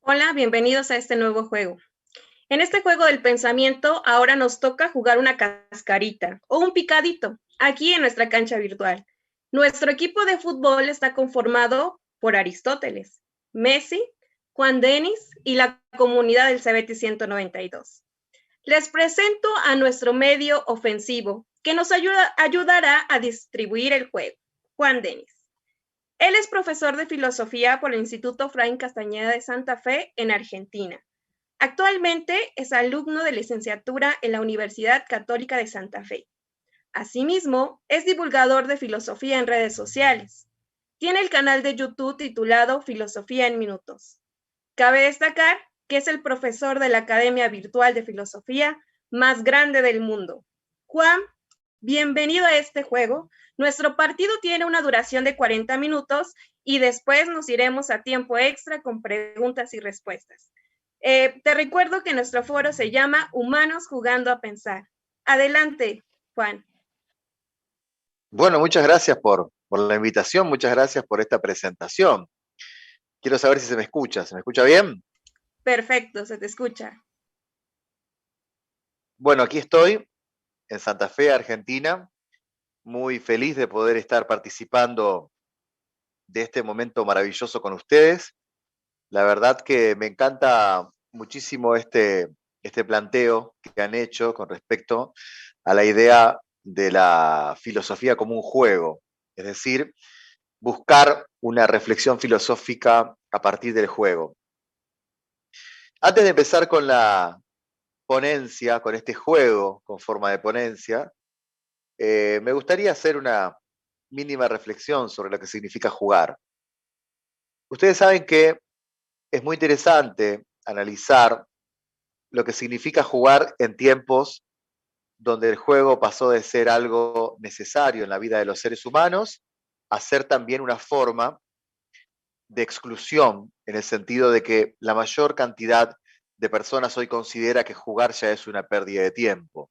Hola, bienvenidos a este nuevo juego. En este juego del pensamiento, ahora nos toca jugar una cascarita o un picadito, aquí en nuestra cancha virtual. Nuestro equipo de fútbol está conformado por Aristóteles, Messi, Juan Denis y la comunidad del CBT 192. Les presento a nuestro medio ofensivo, que nos ayudará a distribuir el juego, Juan Denis. Él es profesor de filosofía por el Instituto Efraín Castañeda de Santa Fe en Argentina. Actualmente es alumno de licenciatura en la Universidad Católica de Santa Fe. Asimismo, es divulgador de filosofía en redes sociales. Tiene el canal de YouTube titulado Filosofía en Minutos. Cabe destacar que es el profesor de la Academia Virtual de Filosofía más grande del mundo. Juan, bienvenido a este juego. Nuestro partido tiene una duración de 40 minutos y después nos iremos a tiempo extra con preguntas y respuestas. Te recuerdo que nuestro foro se llama Humanos Jugando a Pensar. Adelante, Juan. Bueno, muchas gracias por la invitación, muchas gracias por esta presentación. Quiero saber si se me escucha. ¿Se me escucha bien? Perfecto, se te escucha. Bueno, aquí estoy en Santa Fe, Argentina, muy feliz de poder estar participando de este momento maravilloso con ustedes. La verdad que me encanta muchísimo este planteo que han hecho con respecto a la idea de la filosofía como un juego, es decir, buscar una reflexión filosófica a partir del juego. Antes de empezar con la ponencia, con este juego con forma de ponencia, me gustaría hacer una mínima reflexión sobre lo que significa jugar. Ustedes saben que es muy interesante analizar lo que significa jugar en tiempos donde el juego pasó de ser algo necesario en la vida de los seres humanos a ser también una forma de exclusión, en el sentido de que la mayor cantidad de personas hoy considera que jugar ya es una pérdida de tiempo.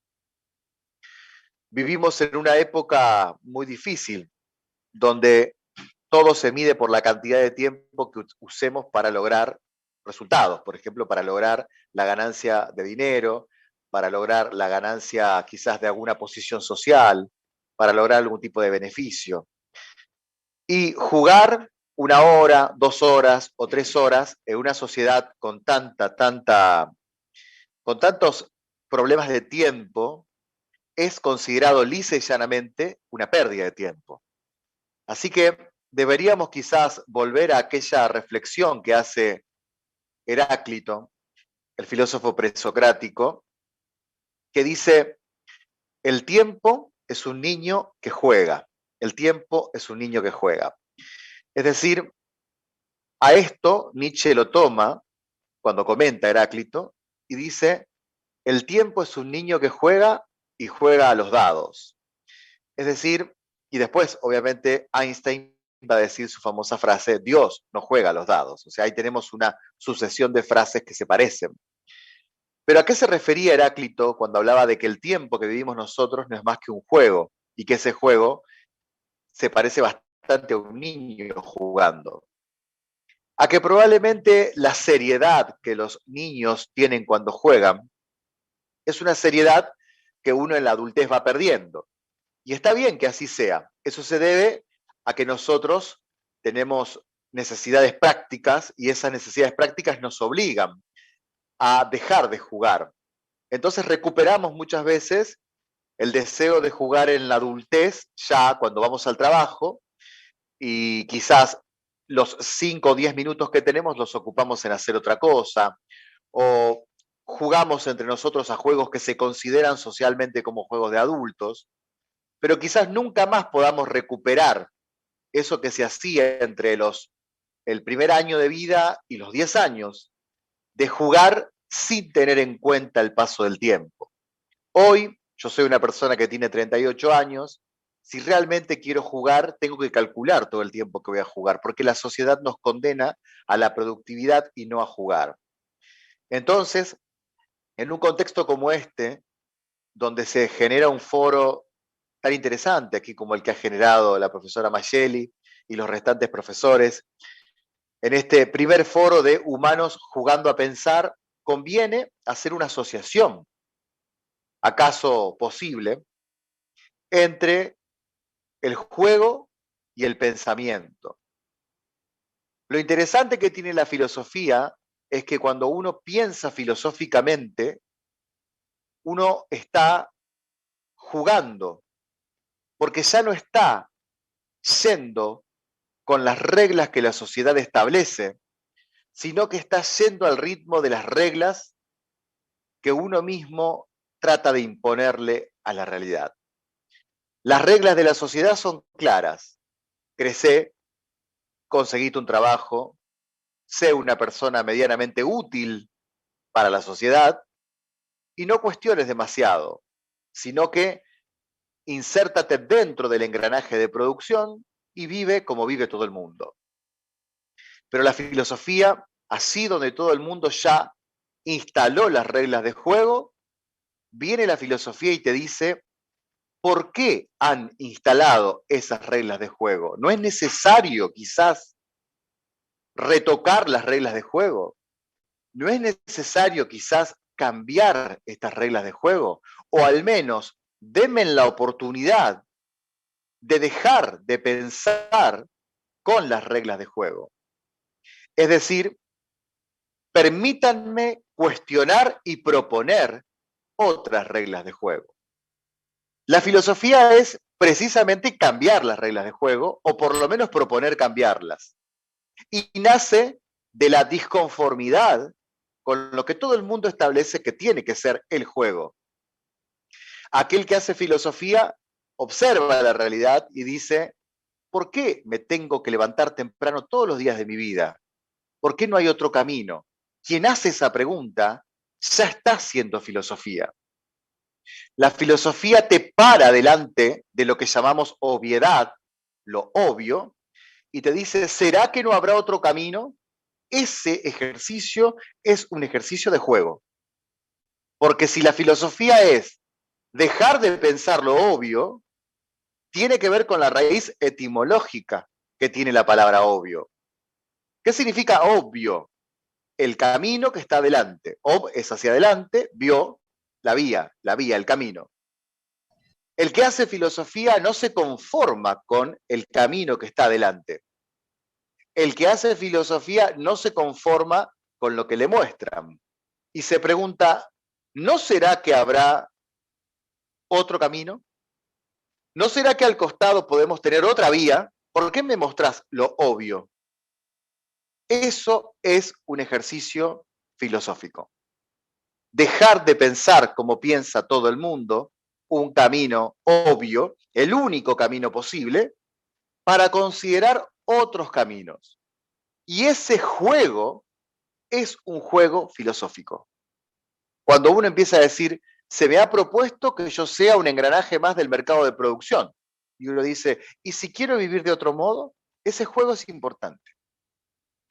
Vivimos en una época muy difícil, donde todo se mide por la cantidad de tiempo que usemos para lograr resultados, por ejemplo, para lograr la ganancia de dinero, para lograr la ganancia quizás de alguna posición social, para lograr algún tipo de beneficio. Y jugar 1 hora, 2 horas o 3 horas en una sociedad con con tantos problemas de tiempo, es considerado lisa y llanamente una pérdida de tiempo. Así que deberíamos quizás volver a aquella reflexión que hace Heráclito, el filósofo presocrático, que dice, el tiempo es un niño que juega, el tiempo es un niño que juega. Es decir, a esto Nietzsche lo toma cuando comenta Heráclito y dice, el tiempo es un niño que juega y juega a los dados. Es decir, y después, obviamente, Einstein va a decir su famosa frase, Dios no juega a los dados. O sea, ahí tenemos una sucesión de frases que se parecen. Pero ¿a qué se refería Heráclito cuando hablaba de que el tiempo que vivimos nosotros no es más que un juego y que ese juego se parece bastante a un niño jugando? A que probablemente la seriedad que los niños tienen cuando juegan es una seriedad que uno en la adultez va perdiendo. Y está bien que así sea. Eso se debe a que nosotros tenemos necesidades prácticas y esas necesidades prácticas nos obligan a dejar de jugar. Entonces recuperamos muchas veces el deseo de jugar en la adultez, ya cuando vamos al trabajo, y quizás los 5 o 10 minutos que tenemos los ocupamos en hacer otra cosa, o jugamos entre nosotros a juegos que se consideran socialmente como juegos de adultos, pero quizás nunca más podamos recuperar eso que se hacía entre el primer año de vida y los 10 años, de jugar sin tener en cuenta el paso del tiempo. Hoy, yo soy una persona que tiene 38 años, si realmente quiero jugar, tengo que calcular todo el tiempo que voy a jugar, porque la sociedad nos condena a la productividad y no a jugar. Entonces, en un contexto como este, donde se genera un foro tan interesante aquí como el que ha generado la profesora Mayeli y los restantes profesores, En este primer foro de Humanos Jugando a Pensar, conviene hacer una asociación, acaso posible, entre el juego y el pensamiento. Lo interesante que tiene la filosofía es que cuando uno piensa filosóficamente, uno está jugando, porque ya no está yendo con las reglas que la sociedad establece, sino que está yendo al ritmo de las reglas que uno mismo trata de imponerle a la realidad. Las reglas de la sociedad son claras. Crecé, conseguiste un trabajo, sé una persona medianamente útil para la sociedad y no cuestiones demasiado, sino que insértate dentro del engranaje de producción y vive como vive todo el mundo. Pero la filosofía, así donde todo el mundo ya instaló las reglas de juego, viene la filosofía y te dice, ¿por qué han instalado esas reglas de juego? ¿No es necesario quizás retocar las reglas de juego? ¿No es necesario quizás cambiar estas reglas de juego? O al menos denme la oportunidad de dejar de pensar con las reglas de juego. Es decir, permítanme cuestionar y proponer otras reglas de juego. La filosofía es precisamente cambiar las reglas de juego, o por lo menos proponer cambiarlas. Y nace de la disconformidad con lo que todo el mundo establece que tiene que ser el juego. Aquel que hace filosofía observa la realidad y dice, ¿por qué me tengo que levantar temprano todos los días de mi vida? ¿Por qué no hay otro camino? Quien hace esa pregunta ya está haciendo filosofía. La filosofía te para delante de lo que llamamos obviedad, lo obvio, y te dice, ¿será que no habrá otro camino? Ese ejercicio es un ejercicio de juego. Porque si la filosofía es dejar de pensar lo obvio, tiene que ver con la raíz etimológica que tiene la palabra obvio. ¿Qué significa obvio? El camino que está adelante. Ob es hacia adelante, vio la vía, el camino. El que hace filosofía no se conforma con el camino que está adelante. El que hace filosofía no se conforma con lo que le muestran. Y se pregunta, ¿no será que habrá otro camino? ¿No será que al costado podemos tener otra vía? ¿Por qué me mostrás lo obvio? Eso es un ejercicio filosófico. Dejar de pensar como piensa todo el mundo, un camino obvio, el único camino posible, para considerar otros caminos. Y ese juego es un juego filosófico. Cuando uno empieza a decir, se me ha propuesto que yo sea un engranaje más del mercado de producción, y uno dice, ¿y si quiero vivir de otro modo? Ese juego es importante.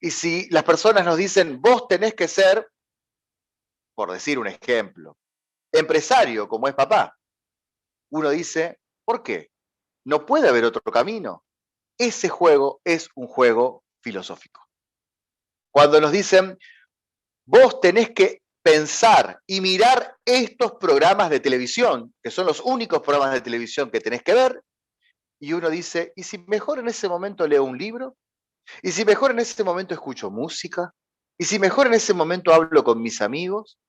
Y si las personas nos dicen, vos tenés que ser, por decir un ejemplo, empresario como es papá, uno dice, ¿por qué? No puede haber otro camino. Ese juego es un juego filosófico. Cuando nos dicen, vos tenés que pensar y mirar estos programas de televisión, que son los únicos programas de televisión que tenés que ver, y uno dice, ¿y si mejor en ese momento leo un libro? ¿Y si mejor en ese momento escucho música? ¿Y si mejor en ese momento hablo con mis amigos?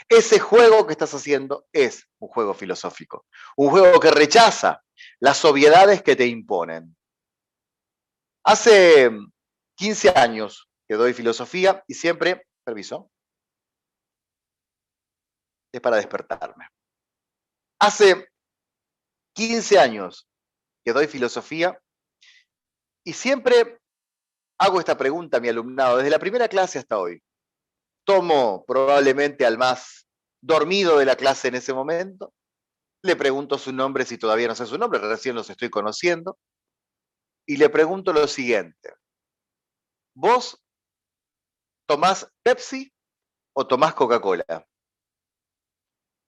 Ese juego que estás haciendo es un juego filosófico, un juego que rechaza las obviedades que te imponen. Hace 15 años que doy filosofía y siempre, permiso, es para despertarme. Hace 15 años que doy filosofía y siempre hago esta pregunta a mi alumnado, desde la primera clase hasta hoy. Tomo probablemente al más dormido de la clase en ese momento, le pregunto su nombre si todavía no sé su nombre, recién los estoy conociendo, y le pregunto lo siguiente, ¿vos tomás Pepsi o tomás Coca-Cola?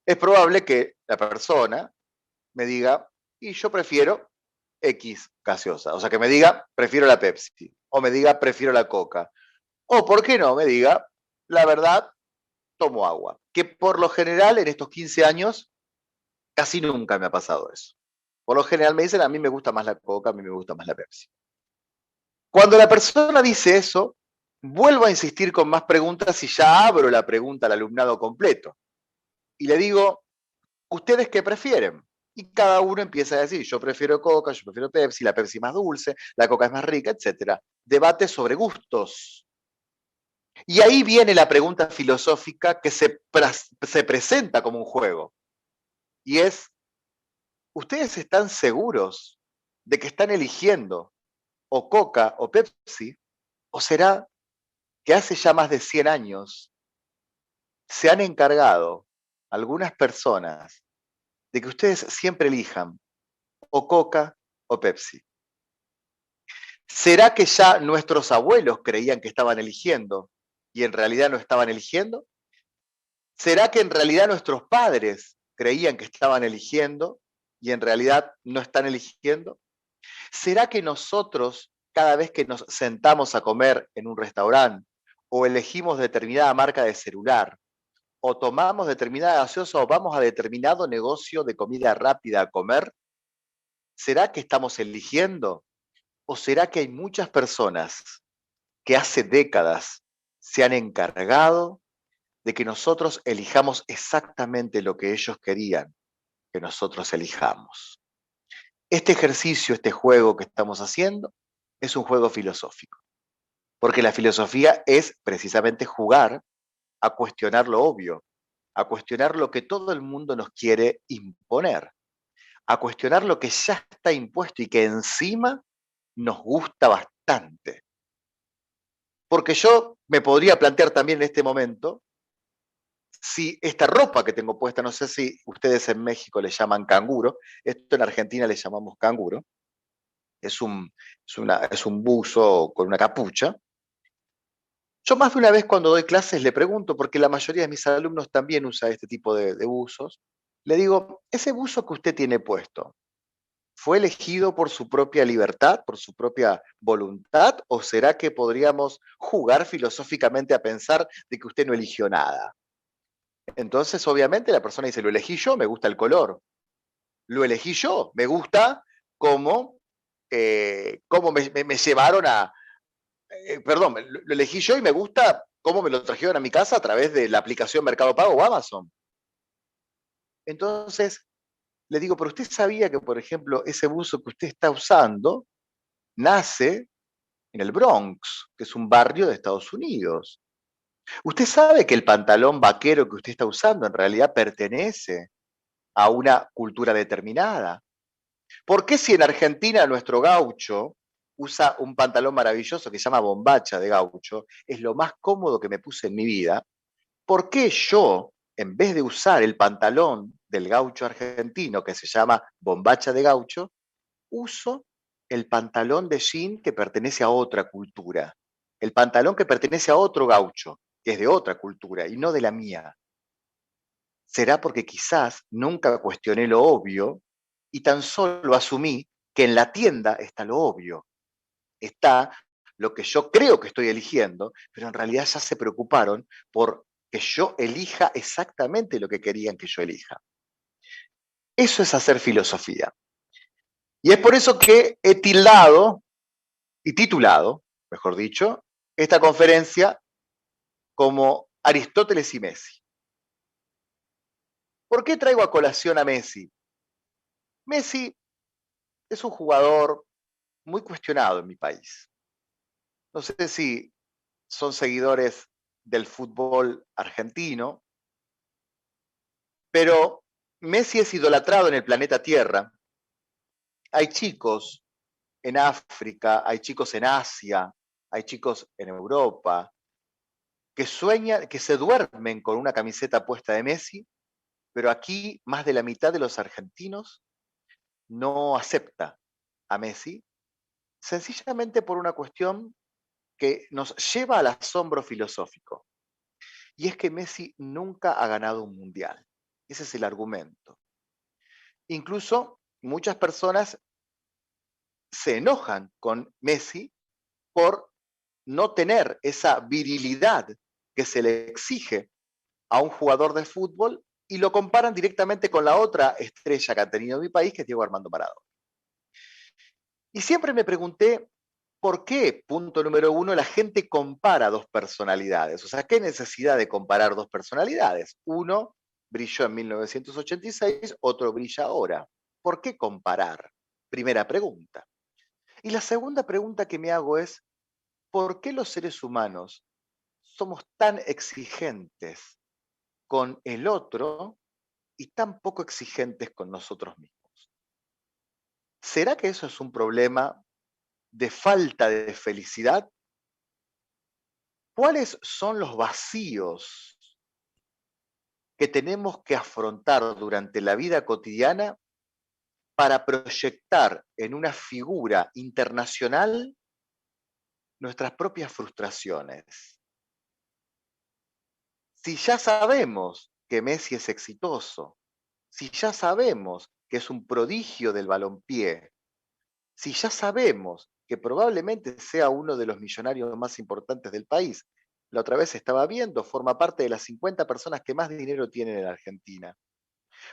Es probable que la persona me diga, y yo prefiero X gaseosa, o sea, que me diga, prefiero la Pepsi. o me diga, prefiero la coca. O, ¿por qué no? Me diga, la verdad, tomo agua. Que por lo general, en estos 15 años, casi nunca me ha pasado eso. Por lo general me dicen, a mí me gusta más la coca, a mí me gusta más la Pepsi. Cuando la persona dice eso, vuelvo a insistir con más preguntas y ya abro la pregunta al alumnado completo. Y le digo, ¿ustedes qué prefieren? Y cada uno empieza a decir, yo prefiero coca, yo prefiero Pepsi, la Pepsi más dulce, la coca es más rica, etc. Debate sobre gustos. Y ahí viene la pregunta filosófica que se presenta como un juego. Y es, ¿ustedes están seguros de que están eligiendo o coca o Pepsi? ¿O será que hace ya más de 100 años se han encargado algunas personas de que ustedes siempre elijan o coca o Pepsi? ¿Será que ya nuestros abuelos creían que estaban eligiendo y en realidad no estaban eligiendo? ¿Será que en realidad nuestros padres creían que estaban eligiendo y en realidad no están eligiendo? ¿Será que nosotros, cada vez que nos sentamos a comer en un restaurante o elegimos determinada marca de celular o tomamos determinada gaseosa o vamos a determinado negocio de comida rápida a comer, ¿será que estamos eligiendo? ¿O será que hay muchas personas que hace décadas se han encargado de que nosotros elijamos exactamente lo que ellos querían que nosotros elijamos? Este ejercicio, este juego que estamos haciendo, es un juego filosófico, porque la filosofía es precisamente jugar a cuestionar lo obvio, a cuestionar lo que todo el mundo nos quiere imponer, a cuestionar lo que ya está impuesto y que encima nos gusta bastante. Porque yo me podría plantear también en este momento si esta ropa que tengo puesta, no sé si ustedes en México le llaman canguro, esto en Argentina le llamamos canguro, es un buzo con una capucha. Yo más de una vez cuando doy clases le pregunto, porque la mayoría de mis alumnos también usa este tipo de buzos, le digo, ¿ese buzo que usted tiene puesto fue elegido por su propia libertad, por su propia voluntad, o será que podríamos jugar filosóficamente a pensar de que usted no eligió nada? Entonces, obviamente, la persona dice, lo elegí yo, me gusta el color. Lo elegí yo, me gusta cómo, cómo me llevaron a, perdón, lo elegí yo y me gusta cómo me lo trajeron a mi casa a través de la aplicación Mercado Pago o Amazon. Entonces, le digo, pero usted sabía que, por ejemplo, ese buzo que usted está usando nace en el Bronx, que es un barrio de Estados Unidos. Usted sabe que el pantalón vaquero que usted está usando en realidad pertenece a una cultura determinada. ¿Por qué si en Argentina nuestro gaucho usa un pantalón maravilloso que se llama bombacha de gaucho, es lo más cómodo que me puse en mi vida? ¿Por qué yo, en vez de usar el pantalón del gaucho argentino que se llama bombacha de gaucho, uso el pantalón de jean que pertenece a otra cultura? El pantalón que pertenece a otro gaucho, que es de otra cultura y no de la mía. ¿Será porque quizás nunca cuestioné lo obvio y tan solo asumí que en la tienda está lo obvio? Está lo que yo creo que estoy eligiendo, pero en realidad ya se preocuparon por que yo elija exactamente lo que querían que yo elija. Eso es hacer filosofía. Y es por eso que he tildado y titulado, mejor dicho, esta conferencia como Aristóteles y Messi. ¿Por qué traigo a colación a Messi? Messi es un jugador muy cuestionado en mi país. No sé si son seguidores del fútbol argentino, pero Messi es idolatrado en el planeta Tierra. Hay chicos en África, hay chicos en Asia, hay chicos en Europa que sueñan, que se duermen con una camiseta puesta de Messi, pero aquí más de la mitad de los argentinos no acepta a Messi, sencillamente por una cuestión que nos lleva al asombro filosófico. Y es que Messi nunca ha ganado un mundial. Ese es el argumento. Incluso muchas personas se enojan con Messi por no tener esa virilidad que se le exige a un jugador de fútbol y lo comparan directamente con la otra estrella que ha tenido mi país, que es Diego Armando Maradona. Y siempre me pregunté por qué, punto número uno, la gente compara dos personalidades. O sea, ¿qué necesidad de comparar dos personalidades? Uno brilló en 1986, otro brilla ahora. ¿Por qué comparar? Primera pregunta. Y la segunda pregunta que me hago es, ¿por qué los seres humanos somos tan exigentes con el otro y tan poco exigentes con nosotros mismos? ¿Será que eso es un problema de falta de felicidad? ¿Cuáles son los vacíos que tenemos que afrontar durante la vida cotidiana para proyectar en una figura internacional nuestras propias frustraciones? Si ya sabemos que Messi es exitoso, si ya sabemos que es un prodigio del balompié, si ya sabemos que probablemente sea uno de los millonarios más importantes del país, la otra vez estaba viendo, forma parte de las 50 personas que más dinero tienen en Argentina.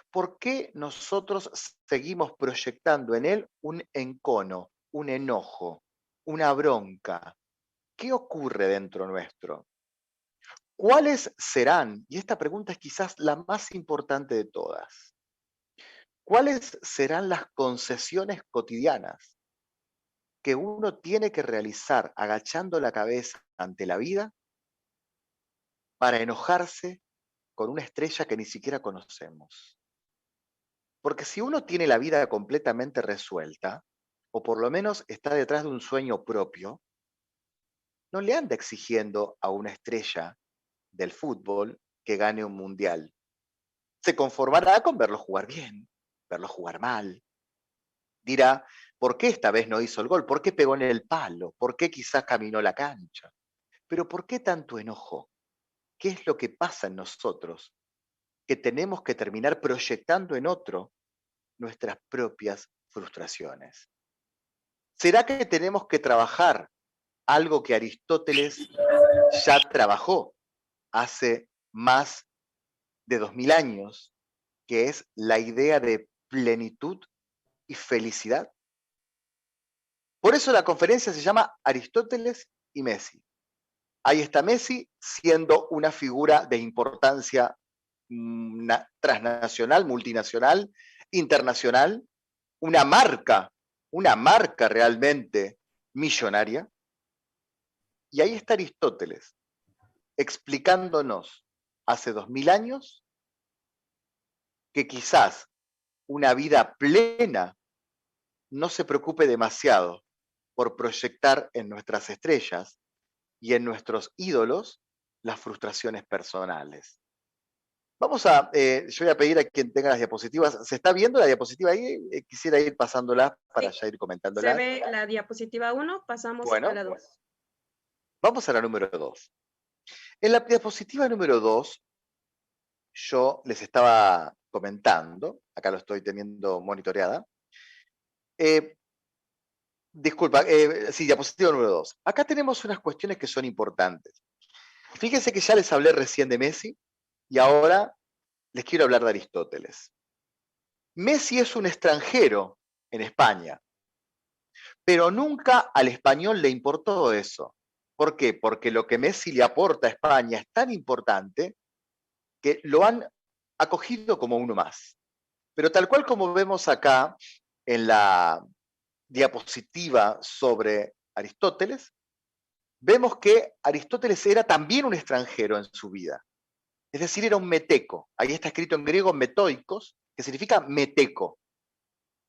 ¿Por qué nosotros seguimos proyectando en él un encono, un enojo, una bronca? ¿Qué ocurre dentro nuestro? ¿Cuáles serán, y esta pregunta es quizás la más importante de todas, cuáles serán las concesiones cotidianas que uno tiene que realizar agachando la cabeza ante la vida para enojarse con una estrella que ni siquiera conocemos? Porque si uno tiene la vida completamente resuelta, o por lo menos está detrás de un sueño propio, no le anda exigiendo a una estrella del fútbol que gane un mundial. Se conformará con verlo jugar bien, verlo jugar mal. Dirá, ¿por qué esta vez no hizo el gol? ¿Por qué pegó en el palo? ¿Por qué quizás caminó la cancha? Pero ¿por qué tanto enojo? ¿Qué es lo que pasa en nosotros que tenemos que terminar proyectando en otro nuestras propias frustraciones? ¿Será que tenemos que trabajar algo que Aristóteles ya trabajó hace más de 2000 años, que es la idea de plenitud y felicidad? Por eso la conferencia se llama Aristóteles y Messi. Ahí está Messi siendo una figura de importancia transnacional, multinacional, internacional, una marca realmente millonaria. Y ahí está Aristóteles explicándonos hace 2000 años que quizás una vida plena no se preocupe demasiado por proyectar en nuestras estrellas y en nuestros ídolos las frustraciones personales. Vamos a, yo voy a pedir a quien tenga las diapositivas. ¿Se está viendo la diapositiva ahí? Quisiera ir pasándola para ya ir comentándola. Se ve la diapositiva 1, pasamos a la 2. Vamos a la número 2. En la diapositiva número 2, yo les estaba comentando, acá lo estoy teniendo monitoreada. Disculpa, sí, diapositiva número 2. Acá tenemos unas cuestiones que son importantes. Fíjense que ya les hablé recién de Messi y ahora les quiero hablar de Aristóteles. Messi es un extranjero en España, pero nunca al español le importó eso. ¿Por qué? Porque lo que Messi le aporta a España es tan importante que lo han acogido como uno más. Pero tal cual como vemos acá en la diapositiva sobre Aristóteles, vemos que Aristóteles era también un extranjero en su vida. Es decir, era un meteco. Ahí está escrito en griego metoikos, que significa meteco.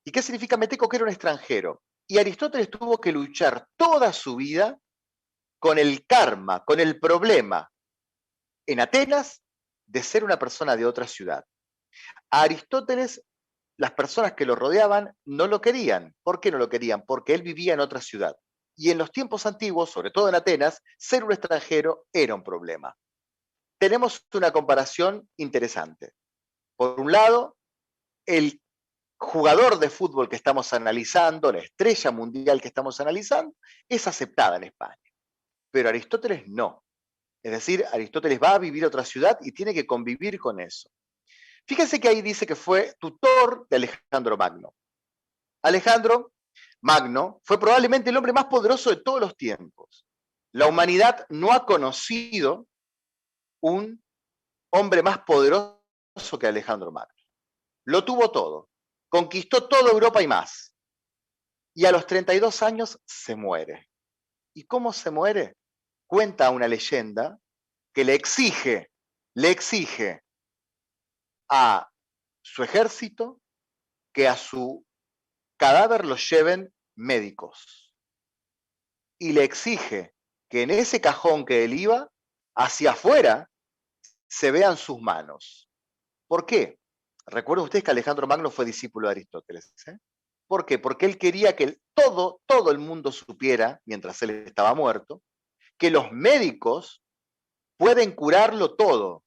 ¿Y qué significa meteco? Que era un extranjero. Y Aristóteles tuvo que luchar toda su vida con el karma, con el problema en Atenas de ser una persona de otra ciudad. A Aristóteles, las personas que lo rodeaban no lo querían. ¿Por qué no lo querían? Porque él vivía en otra ciudad. Y en los tiempos antiguos, sobre todo en Atenas, ser un extranjero era un problema. Tenemos una comparación interesante. Por un lado, el jugador de fútbol que estamos analizando, la estrella mundial que estamos analizando, es aceptada en España. Pero Aristóteles no. Es decir, Aristóteles va a vivir a otra ciudad y tiene que convivir con eso. Fíjense que ahí dice que fue tutor de Alejandro Magno. Alejandro Magno fue probablemente el hombre más poderoso de todos los tiempos. La humanidad no ha conocido un hombre más poderoso que Alejandro Magno. Lo tuvo todo, conquistó toda Europa y más. Y a los 32 años se muere. ¿Y cómo se muere? Cuenta una leyenda que le exige a su ejército que a su cadáver lo lleven médicos. Y le exige que en ese cajón que él iba, hacia afuera, se vean sus manos. ¿Por qué? Recuerden ustedes que Alejandro Magno fue discípulo de Aristóteles. ¿Por qué? Porque él quería que todo el mundo supiera, mientras él estaba muerto, que los médicos pueden curarlo todo,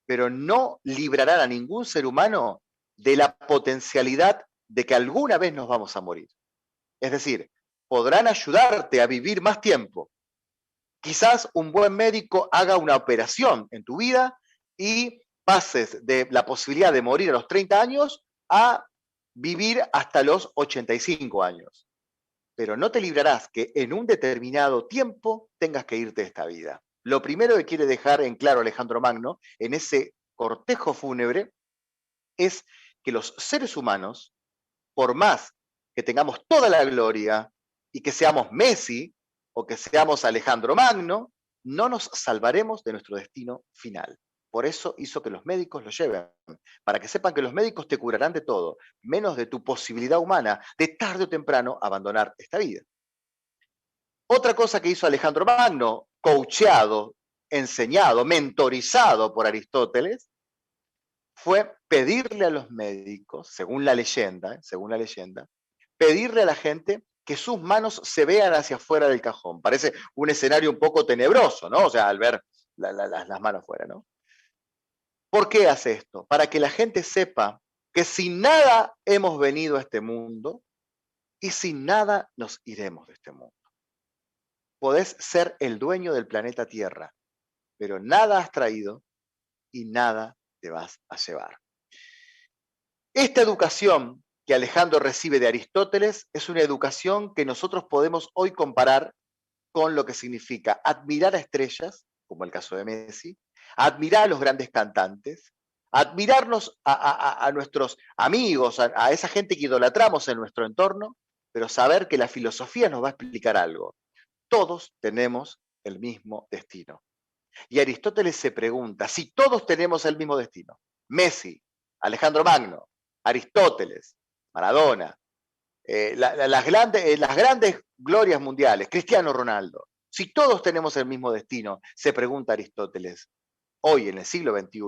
pero no librarán a ningún ser humano de la potencialidad de que alguna vez nos vamos a morir. Es decir, podrán ayudarte a vivir más tiempo. Quizás un buen médico haga una operación en tu vida y pases de la posibilidad de morir a los 30 años a vivir hasta los 85 años. Pero no te librarás que en un determinado tiempo tengas que irte de esta vida. Lo primero que quiere dejar en claro Alejandro Magno en ese cortejo fúnebre es que los seres humanos, por más que tengamos toda la gloria y que seamos Messi o que seamos Alejandro Magno, no nos salvaremos de nuestro destino final. Por eso hizo que los médicos lo lleven, para que sepan que los médicos te curarán de todo, menos de tu posibilidad humana de tarde o temprano abandonar esta vida. Otra cosa que hizo Alejandro Magno, coacheado, enseñado, mentorizado por Aristóteles, fue pedirle a los médicos, según la leyenda, pedirle a la gente que sus manos se vean hacia afuera del cajón. Parece un escenario un poco tenebroso, ¿no? O sea, al ver las manos fuera, ¿no? ¿Por qué hace esto? Para que la gente sepa que sin nada hemos venido a este mundo y sin nada nos iremos de este mundo. Podés ser el dueño del planeta Tierra, pero nada has traído y nada te vas a llevar. Esta educación que Alejandro recibe de Aristóteles es una educación que nosotros podemos hoy comparar con lo que significa admirar a estrellas, como el caso de Messi, admirar a los grandes cantantes, admirarnos a nuestros amigos, a esa gente que idolatramos en nuestro entorno, pero saber que la filosofía nos va a explicar algo. Todos tenemos el mismo destino. Y Aristóteles se pregunta, si todos tenemos el mismo destino, Messi, Alejandro Magno, Aristóteles, Maradona, las grandes glorias mundiales, Cristiano Ronaldo, si todos tenemos el mismo destino, se pregunta Aristóteles, hoy en el siglo XXI,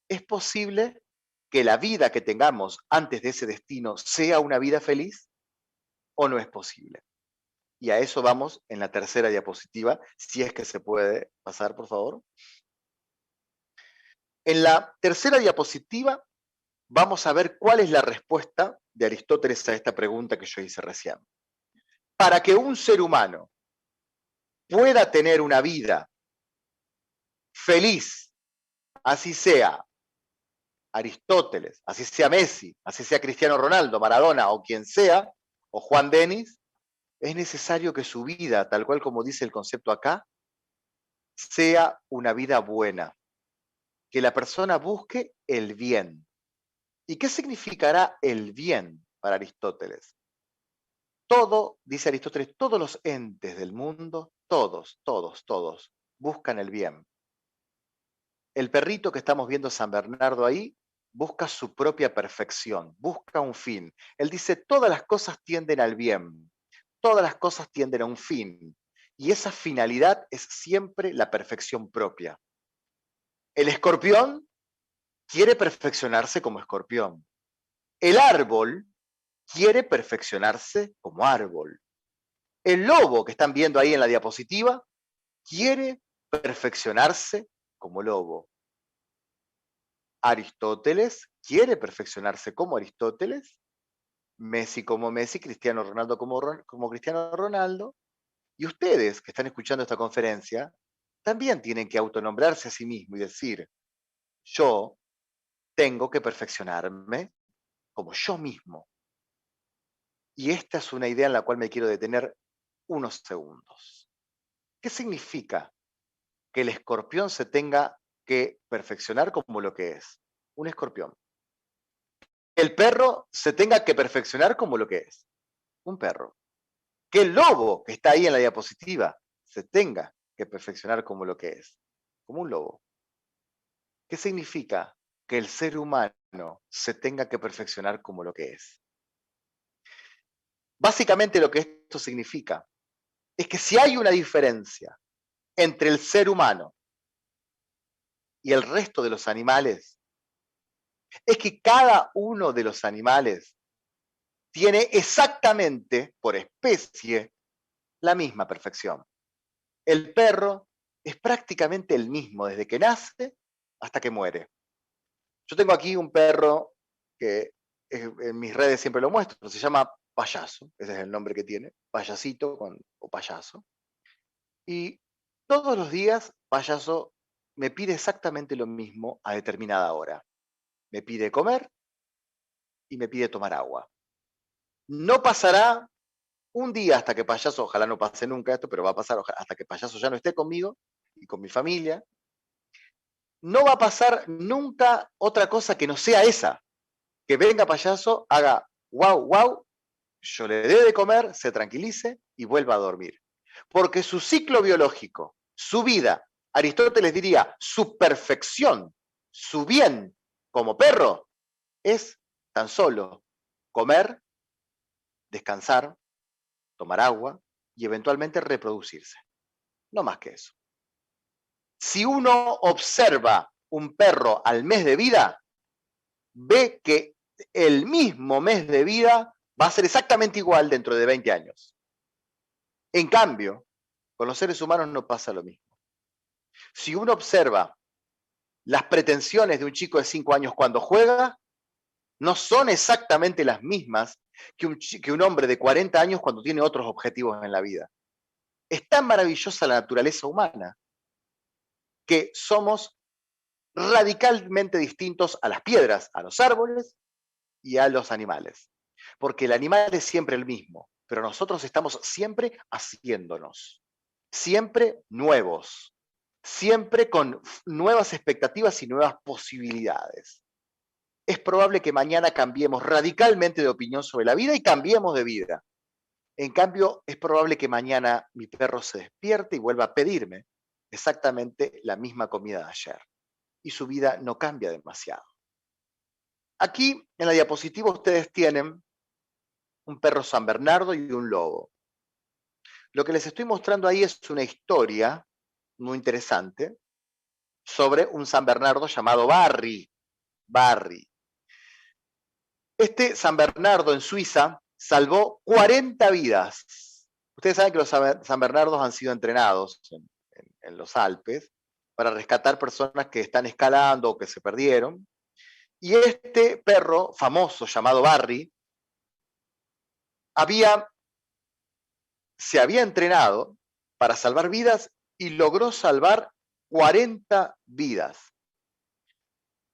¿es posible que la vida que tengamos antes de ese destino sea una vida feliz o no es posible? Y a eso vamos en la tercera diapositiva, si es que se puede pasar, por favor. En la tercera diapositiva vamos a ver cuál es la respuesta de Aristóteles a esta pregunta que yo hice recién. Para que un ser humano pueda tener una vida feliz, así sea Aristóteles, así sea Messi, así sea Cristiano Ronaldo, Maradona o quien sea, o Juan Denis, es necesario que su vida, tal cual como dice el concepto acá, sea una vida buena, que la persona busque el bien. ¿Y qué significará el bien para Aristóteles? Todo, dice Aristóteles, todos los entes del mundo, todos, buscan el bien. El perrito que estamos viendo San Bernardo ahí busca su propia perfección, busca un fin. Él dice, todas las cosas tienden al bien, todas las cosas tienden a un fin, y esa finalidad es siempre la perfección propia. El escorpión quiere perfeccionarse como escorpión. El árbol quiere perfeccionarse como árbol. El lobo que están viendo ahí en la diapositiva quiere perfeccionarse como lobo. Aristóteles quiere perfeccionarse como Aristóteles, Messi como Messi, Cristiano Ronaldo como Cristiano Ronaldo, y ustedes que están escuchando esta conferencia también tienen que autonombrarse a sí mismos y decir, yo tengo que perfeccionarme como yo mismo. Y esta es una idea en la cual me quiero detener unos segundos. ¿Qué significa que el escorpión se tenga que perfeccionar como lo que es? Un escorpión. El perro se tenga que perfeccionar como lo que es. Un perro. Que el lobo que está ahí en la diapositiva se tenga que perfeccionar como lo que es. Como un lobo. ¿Qué significa que el ser humano se tenga que perfeccionar como lo que es? Básicamente lo que esto significa es que si hay una diferencia entre el ser humano y el resto de los animales, es que cada uno de los animales tiene exactamente, por especie, la misma perfección. El perro es prácticamente el mismo desde que nace hasta que muere. Yo tengo aquí un perro que en mis redes siempre lo muestro, se llama Payaso, ese es el nombre que tiene, payasito o payaso. Y todos los días Payaso me pide exactamente lo mismo a determinada hora. Me pide comer y me pide tomar agua. No pasará un día hasta que Payaso, ojalá no pase nunca esto, pero va a pasar hasta que Payaso ya no esté conmigo y con mi familia. No va a pasar nunca otra cosa que no sea esa. Que venga Payaso, haga wow, wow, yo le dé de comer, se tranquilice y vuelva a dormir. Porque su ciclo biológico, su vida, Aristóteles diría, su perfección, su bien como perro, es tan solo comer, descansar, tomar agua y eventualmente reproducirse. No más que eso. Si uno observa un perro al mes de vida, ve que el mismo mes de vida va a ser exactamente igual dentro de 20 años. En cambio, con los seres humanos no pasa lo mismo. Si uno observa las pretensiones de un chico de 5 años cuando juega, no son exactamente las mismas que un hombre de 40 años cuando tiene otros objetivos en la vida. Es tan maravillosa la naturaleza humana que somos radicalmente distintos a las piedras, a los árboles y a los animales. Porque el animal es siempre el mismo, pero nosotros estamos siempre haciéndonos, siempre nuevos, siempre con nuevas expectativas y nuevas posibilidades. Es probable que mañana cambiemos radicalmente de opinión sobre la vida y cambiemos de vida. En cambio, es probable que mañana mi perro se despierte y vuelva a pedirme exactamente la misma comida de ayer. Y su vida no cambia demasiado. Aquí en la diapositiva ustedes tienen un perro San Bernardo y un lobo. Lo que les estoy mostrando ahí es una historia muy interesante sobre un San Bernardo llamado Barry. Barry. Este San Bernardo en Suiza salvó 40 vidas. Ustedes saben que los San Bernardos han sido entrenados en los Alpes para rescatar personas que están escalando o que se perdieron. Y este perro famoso llamado Barry se había entrenado para salvar vidas y logró salvar 40 vidas.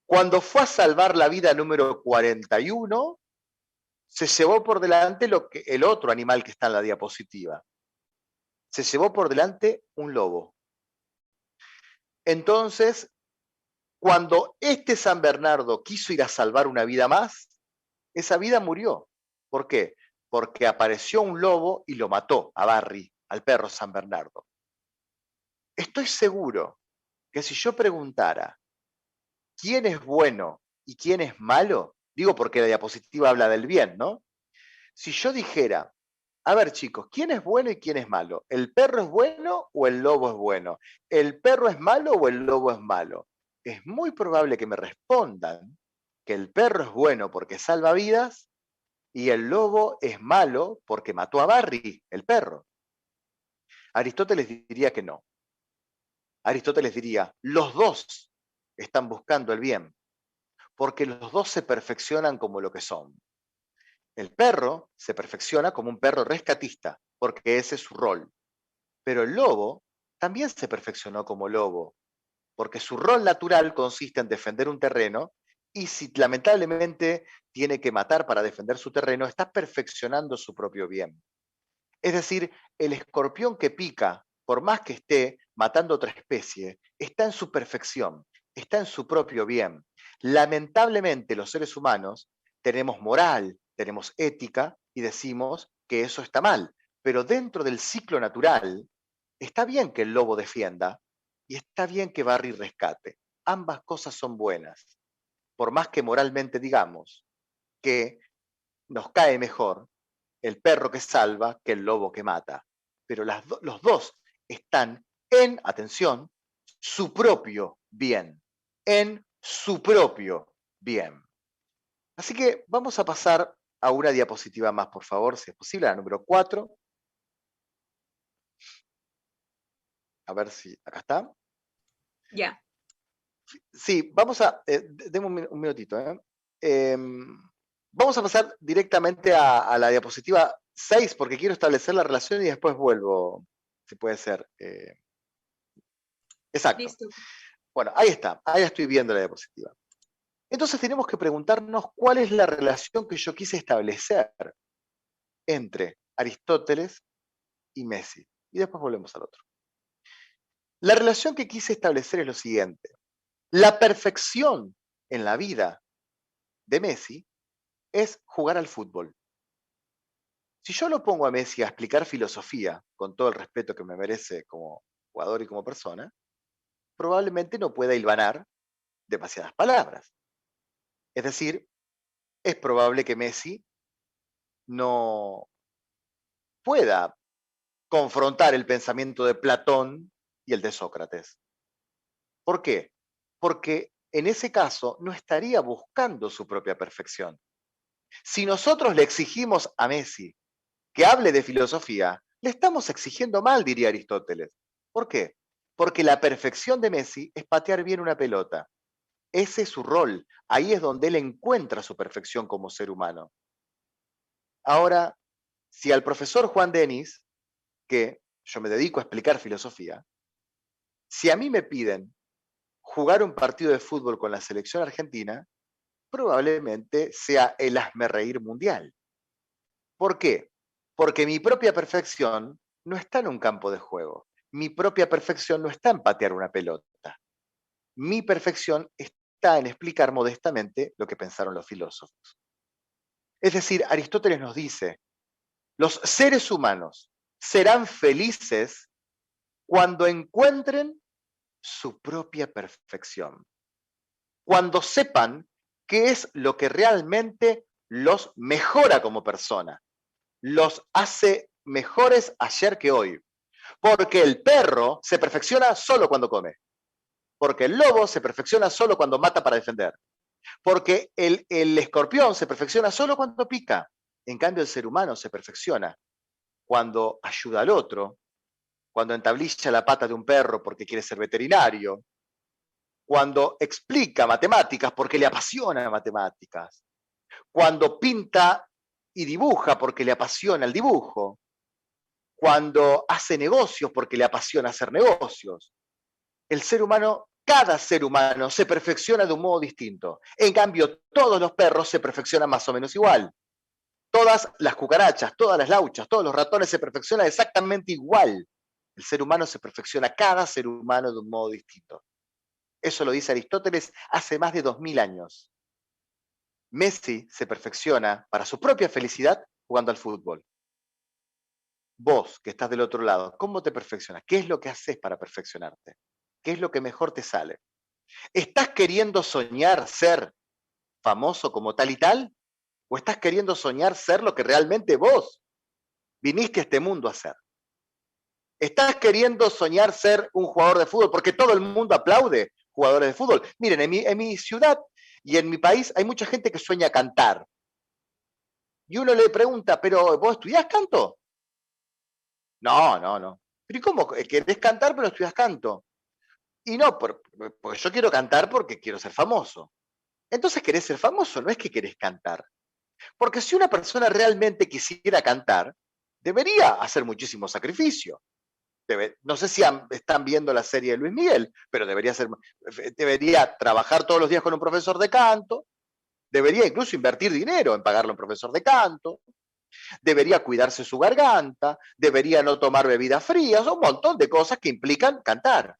Cuando fue a salvar la vida número 41, se llevó por delante el otro animal que está en la diapositiva. Se llevó por delante un lobo. Entonces, cuando este San Bernardo quiso ir a salvar una vida más, esa vida murió. ¿Por qué? Porque apareció un lobo y lo mató a Barry, al perro San Bernardo. Estoy seguro que si yo preguntara quién es bueno y quién es malo, digo porque la diapositiva habla del bien, ¿no? Si yo dijera, a ver chicos, ¿quién es bueno y quién es malo? ¿El perro es bueno o el lobo es bueno? ¿El perro es malo o el lobo es malo? Es muy probable que me respondan que el perro es bueno porque salva vidas y el lobo es malo porque mató a Barry, el perro. Aristóteles diría que no. Aristóteles diría, los dos están buscando el bien, porque los dos se perfeccionan como lo que son. El perro se perfecciona como un perro rescatista, porque ese es su rol. Pero el lobo también se perfeccionó como lobo, porque su rol natural consiste en defender un terreno y si lamentablemente tiene que matar para defender su terreno, está perfeccionando su propio bien. Es decir, el escorpión que pica, por más que esté matando otra especie, está en su perfección, está en su propio bien. Lamentablemente los seres humanos tenemos moral, tenemos ética y decimos que eso está mal, pero dentro del ciclo natural está bien que el lobo defienda y está bien que Barry rescate. Ambas cosas son buenas, por más que moralmente digamos que nos cae mejor el perro que salva que el lobo que mata. Pero los dos están en, atención, su propio bien, en su propio bien. Así que vamos a pasar a una diapositiva más, por favor, si es posible, la número 4. A ver si acá está. Ya. Sí, vamos a, deme un minutito. Vamos a pasar directamente a la diapositiva 6 porque quiero establecer la relación y después vuelvo, si puede ser. Exacto. Listo. Bueno, ahí está, ahí estoy viendo la diapositiva. Entonces tenemos que preguntarnos cuál es la relación que yo quise establecer entre Aristóteles y Messi. Y después volvemos al otro. La relación que quise establecer es lo siguiente. La perfección en la vida de Messi es jugar al fútbol. Si yo lo pongo a Messi a explicar filosofía, con todo el respeto que me merece como jugador y como persona, probablemente no pueda hilvanar demasiadas palabras. Es decir, es probable que Messi no pueda confrontar el pensamiento de Platón y el de Sócrates. ¿Por qué? Porque en ese caso no estaría buscando su propia perfección. Si nosotros le exigimos a Messi que hable de filosofía, le estamos exigiendo mal, diría Aristóteles. ¿Por qué? Porque la perfección de Messi es patear bien una pelota. Ese es su rol. Ahí es donde él encuentra su perfección como ser humano. Ahora, si al profesor Juan Denis, que yo me dedico a explicar filosofía, si a mí me piden jugar un partido de fútbol con la selección argentina, probablemente sea el hazmerreír mundial. ¿Por qué? Porque mi propia perfección no está en un campo de juego. Mi propia perfección no está en patear una pelota. Mi perfección está en explicar modestamente lo que pensaron los filósofos. Es decir, Aristóteles nos dice, los seres humanos serán felices cuando encuentren su propia perfección, cuando sepan qué es lo que realmente los mejora como persona, los hace mejores ayer que hoy. Porque el perro se perfecciona solo cuando come. Porque el lobo se perfecciona solo cuando mata para defender. Porque el escorpión se perfecciona solo cuando pica. En cambio, el ser humano se perfecciona cuando ayuda al otro, cuando entablilla la pata de un perro porque quiere ser veterinario, cuando explica matemáticas porque le apasiona matemáticas, cuando pinta y dibuja porque le apasiona el dibujo, cuando hace negocios porque le apasiona hacer negocios. El ser humano, cada ser humano se perfecciona de un modo distinto. En cambio, todos los perros se perfeccionan más o menos igual. Todas las cucarachas, todas las lauchas, todos los ratones se perfeccionan exactamente igual. El ser humano se perfecciona, cada ser humano de un modo distinto. Eso lo dice Aristóteles hace más de 2000 años. Messi se perfecciona para su propia felicidad jugando al fútbol. Vos, que estás del otro lado, ¿cómo te perfeccionas? ¿Qué es lo que haces para perfeccionarte? ¿Qué es lo que mejor te sale? ¿Estás queriendo soñar ser famoso como tal y tal? ¿O estás queriendo soñar ser lo que realmente vos viniste a este mundo a ser? ¿Estás queriendo soñar ser un jugador de fútbol? Porque todo el mundo aplaude jugadores de fútbol. Miren, en mi ciudad y en mi país hay mucha gente que sueña cantar. Y uno le pregunta, ¿pero vos estudiás canto? No, no, no. ¿Pero y cómo? ¿Querés cantar pero estudias canto? Y no, porque yo quiero cantar porque quiero ser famoso. entonces querés ser famoso, no es que querés cantar. Porque si una persona realmente quisiera cantar, debería hacer muchísimo sacrificio. No sé si están viendo la serie de Luis Miguel, pero debería trabajar todos los días con un profesor de canto, debería incluso invertir dinero en pagarle a un profesor de canto, debería cuidarse su garganta, debería no tomar bebidas frías, un montón de cosas que implican cantar.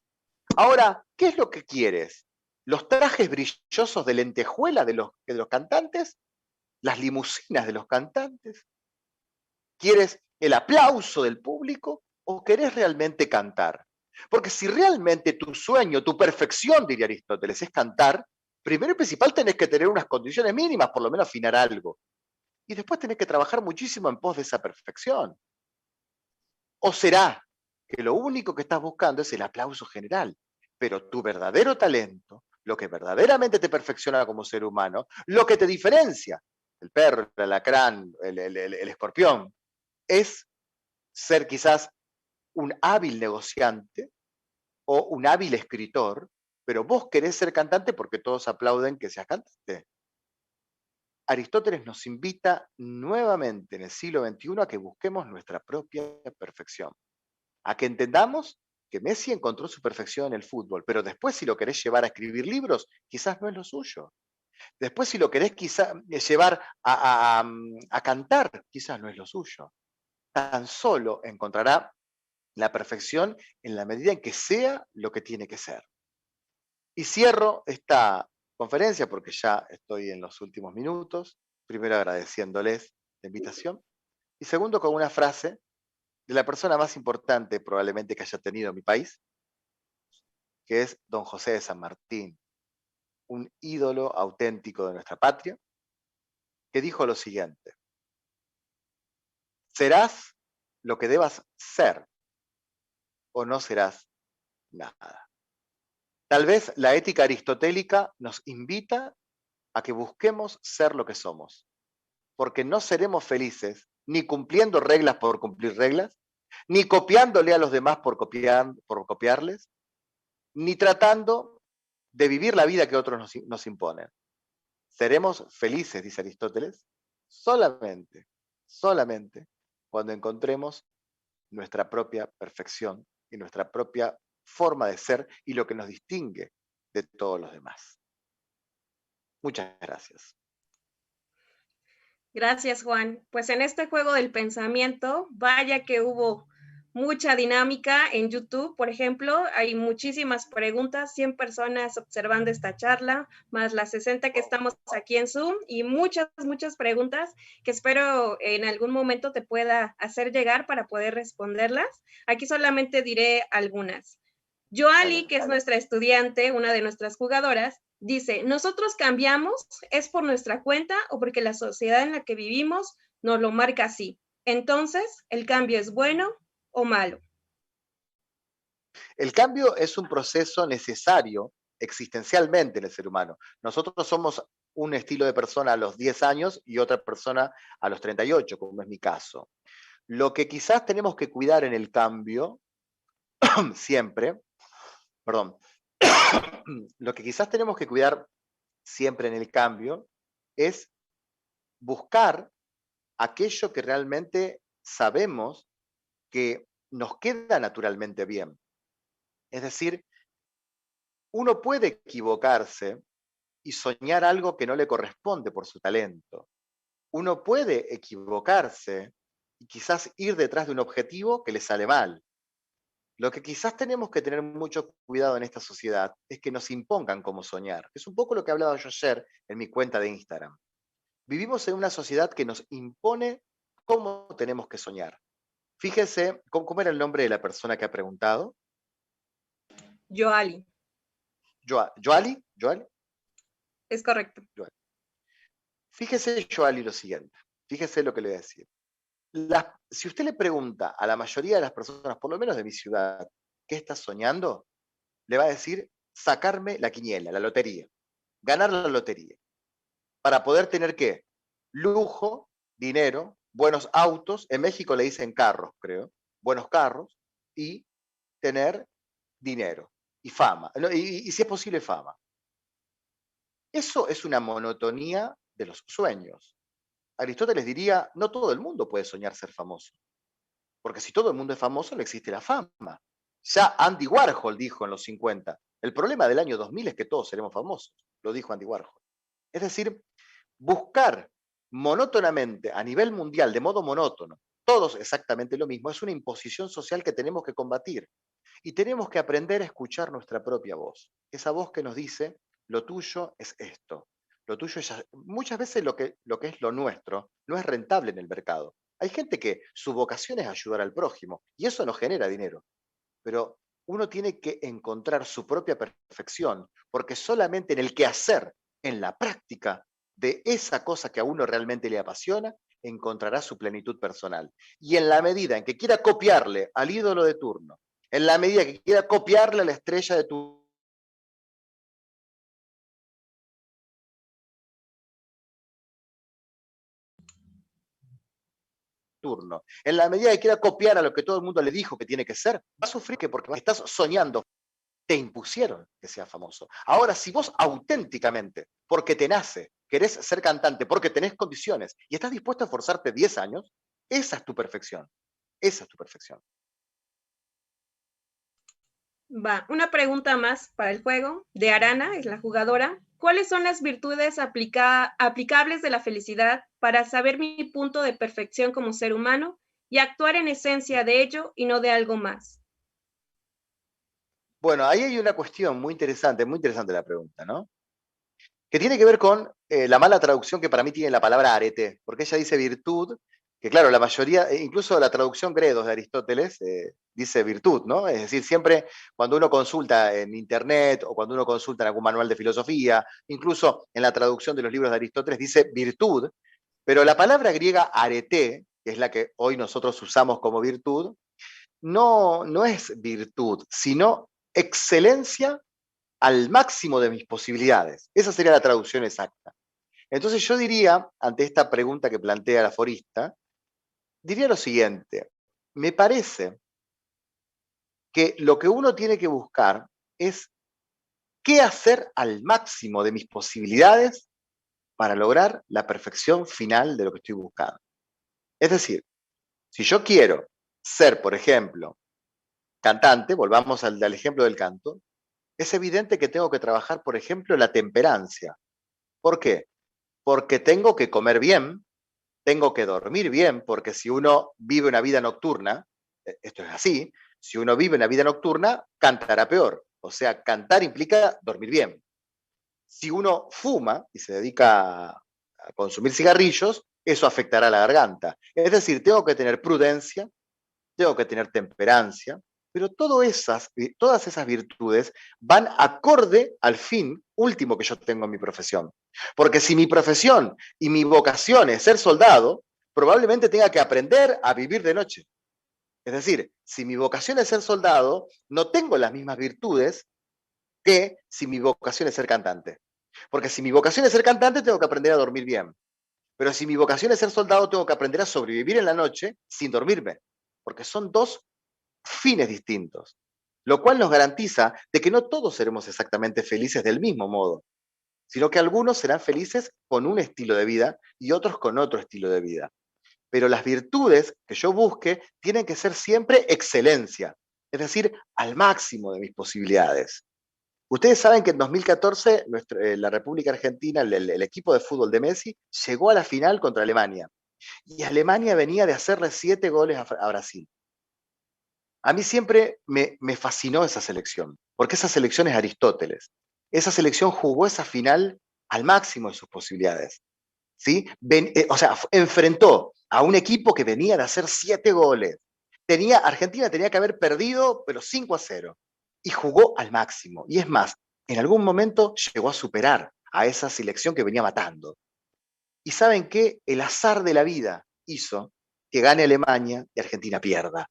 Ahora, ¿qué es lo que quieres? ¿Los trajes brillosos de lentejuela de los cantantes? ¿Las limusinas de los cantantes? ¿Quieres el aplauso del público o querés realmente cantar? Porque si realmente tu sueño, tu perfección, diría Aristóteles, es cantar, primero y principal tenés que tener unas condiciones mínimas, por lo menos afinar algo. Y después tenés que trabajar muchísimo en pos de esa perfección. ¿O será que lo único que estás buscando es el aplauso general? Pero tu verdadero talento, lo que verdaderamente te perfecciona como ser humano, lo que te diferencia, el perro, el alacrán, el escorpión, es ser quizás un hábil negociante o un hábil escritor, pero vos querés ser cantante porque todos aplauden que seas cantante. Aristóteles nos invita nuevamente en el siglo XXI a que busquemos nuestra propia perfección, a que entendamos que Messi encontró su perfección en el fútbol, pero después si lo querés llevar a escribir libros, quizás no es lo suyo. Después si lo querés quizás llevar a cantar, quizás no es lo suyo. Tan solo encontrará la perfección en la medida en que sea lo que tiene que ser. Y cierro esta conferencia porque ya estoy en los últimos minutos, primero agradeciéndoles la invitación y segundo con una frase de la persona más importante probablemente que haya tenido mi país, que es don José de San Martín, un ídolo auténtico de nuestra patria, que dijo lo siguiente: serás lo que debas ser o no serás nada. Tal vez la ética aristotélica nos invita a que busquemos ser lo que somos, porque no seremos felices ni cumpliendo reglas por cumplir reglas, ni copiándole a los demás por copiarles, ni tratando de vivir la vida que otros nos imponen. Seremos felices, dice Aristóteles, solamente cuando encontremos nuestra propia perfección y nuestra propia forma de ser y lo que nos distingue de todos los demás. Muchas gracias. Gracias, Juan. Pues en este juego del pensamiento, vaya que hubo mucha dinámica en YouTube, por ejemplo, hay muchísimas preguntas, 100 personas observando esta charla, más las 60 que estamos aquí en Zoom y muchas preguntas que espero en algún momento te pueda hacer llegar para poder responderlas. Aquí solamente diré algunas. Joali, que es nuestra estudiante, una de nuestras jugadoras, dice, nosotros cambiamos, es por nuestra cuenta o porque la sociedad en la que vivimos nos lo marca así. Entonces, ¿el cambio es bueno o malo? El cambio es un proceso necesario existencialmente en el ser humano. Nosotros somos un estilo de persona a los 10 años y otra persona a los 38, como es mi caso. Lo que quizás tenemos que cuidar en el cambio, siempre, perdón, lo que quizás tenemos que cuidar siempre en el cambio es buscar aquello que realmente sabemos que nos queda naturalmente bien. Es decir, uno puede equivocarse y soñar algo que no le corresponde por su talento. Uno puede equivocarse y quizás ir detrás de un objetivo que le sale mal. Lo que quizás tenemos que tener mucho cuidado en esta sociedad es que nos impongan cómo soñar. Es un poco lo que hablaba yo ayer en mi cuenta de Instagram. Vivimos en una sociedad que nos impone cómo tenemos que soñar. Fíjese, ¿cómo era el nombre de la persona que ha preguntado? Joali. ¿Joali? ¿Joali? Es correcto. Joali. Fíjese, Joali, lo siguiente. Fíjese lo que le voy a decir. Si usted le pregunta a la mayoría de las personas, por lo menos de mi ciudad, ¿qué estás soñando? Le va a decir sacarme la quiniela, la lotería, ganar la lotería, para poder tener ¿qué? Lujo, dinero, buenos autos, en México le dicen carros, creo, buenos carros, y tener dinero y fama, y si es posible fama. Eso es una monotonía de los sueños. Aristóteles diría, no todo el mundo puede soñar ser famoso, porque si todo el mundo es famoso, no existe la fama. Ya Andy Warhol dijo en los 50, el problema del año 2000 es que todos seremos famosos, lo dijo Andy Warhol. Es decir, buscar monótonamente a nivel mundial, de modo monótono, todos exactamente lo mismo, es una imposición social que tenemos que combatir. Y tenemos que aprender a escuchar nuestra propia voz. Esa voz que nos dice, lo tuyo es esto. Lo tuyo es... Muchas veces lo que es lo nuestro no es rentable en el mercado. Hay gente que su vocación es ayudar al prójimo y eso no genera dinero. Pero uno tiene que encontrar su propia perfección, porque solamente en el quehacer, en la práctica de esa cosa que a uno realmente le apasiona, encontrará su plenitud personal. Y en la medida en que quiera copiarle al ídolo de turno, en la medida que quiera copiarle a la estrella de turno, en la medida que quiera copiar a lo que todo el mundo le dijo que tiene que ser, va a sufrir que porque estás soñando, te impusieron que seas famoso. Ahora, si vos auténticamente, porque te nace, querés ser cantante, porque tenés condiciones y estás dispuesto a esforzarte 10 años, esa es tu perfección. Esa es tu perfección. Va, una pregunta más para el juego de Arana, es la jugadora. ¿Cuáles son las virtudes aplicables de la felicidad para saber mi punto de perfección como ser humano y actuar en esencia de ello y no de algo más? Bueno, ahí hay una cuestión muy interesante la pregunta, ¿no? Que tiene que ver con la mala traducción que para mí tiene la palabra arete, porque ella dice virtud, que claro, la mayoría, incluso la traducción Gredos de Aristóteles, dice virtud, ¿no? Es decir, siempre cuando uno consulta en internet o cuando uno consulta en algún manual de filosofía, incluso en la traducción de los libros de Aristóteles dice virtud, pero la palabra griega arete, que es la que hoy nosotros usamos como virtud, no es virtud, sino excelencia al máximo de mis posibilidades. Esa sería la traducción exacta. Entonces yo diría, ante esta pregunta que plantea el aforista, diría lo siguiente, me parece que lo que uno tiene que buscar es qué hacer al máximo de mis posibilidades para lograr la perfección final de lo que estoy buscando. Es decir, si yo quiero ser, por ejemplo, cantante, volvamos al ejemplo del canto, es evidente que tengo que trabajar, por ejemplo, la temperancia. ¿Por qué? Porque tengo que comer bien, tengo que dormir bien, porque si uno vive una vida nocturna, esto es así, si uno vive una vida nocturna, cantará peor. O sea, cantar implica dormir bien. Si uno fuma y se dedica a consumir cigarrillos, eso afectará a la garganta. Es decir, tengo que tener prudencia, tengo que tener temperancia, pero todas esas virtudes van acorde al fin último que yo tengo en mi profesión. Porque si mi profesión y mi vocación es ser soldado, probablemente tenga que aprender a vivir de noche. Es decir, si mi vocación es ser soldado, no tengo las mismas virtudes que si mi vocación es ser cantante. Porque si mi vocación es ser cantante, tengo que aprender a dormir bien. Pero si mi vocación es ser soldado, tengo que aprender a sobrevivir en la noche sin dormirme. Porque son dos fines distintos, lo cual nos garantiza de que no todos seremos exactamente felices del mismo modo, sino que algunos serán felices con un estilo de vida y otros con otro estilo de vida. Pero las virtudes que yo busque tienen que ser siempre excelencia, es decir, al máximo de mis posibilidades. Ustedes saben que en 2014 la República Argentina, el equipo de fútbol de Messi, llegó a la final contra Alemania. Y Alemania venía de hacerle 7 goles a Brasil. A mí siempre me fascinó esa selección, porque esa selección es Aristóteles. Esa selección jugó esa final al máximo de sus posibilidades. ¿Sí? O sea, enfrentó a un equipo que venía de hacer 7 goles. Argentina tenía que haber perdido, pero 5-0. Y jugó al máximo. Y es más, en algún momento llegó a superar a esa selección que venía matando. ¿Y saben qué? El azar de la vida hizo que gane Alemania y Argentina pierda,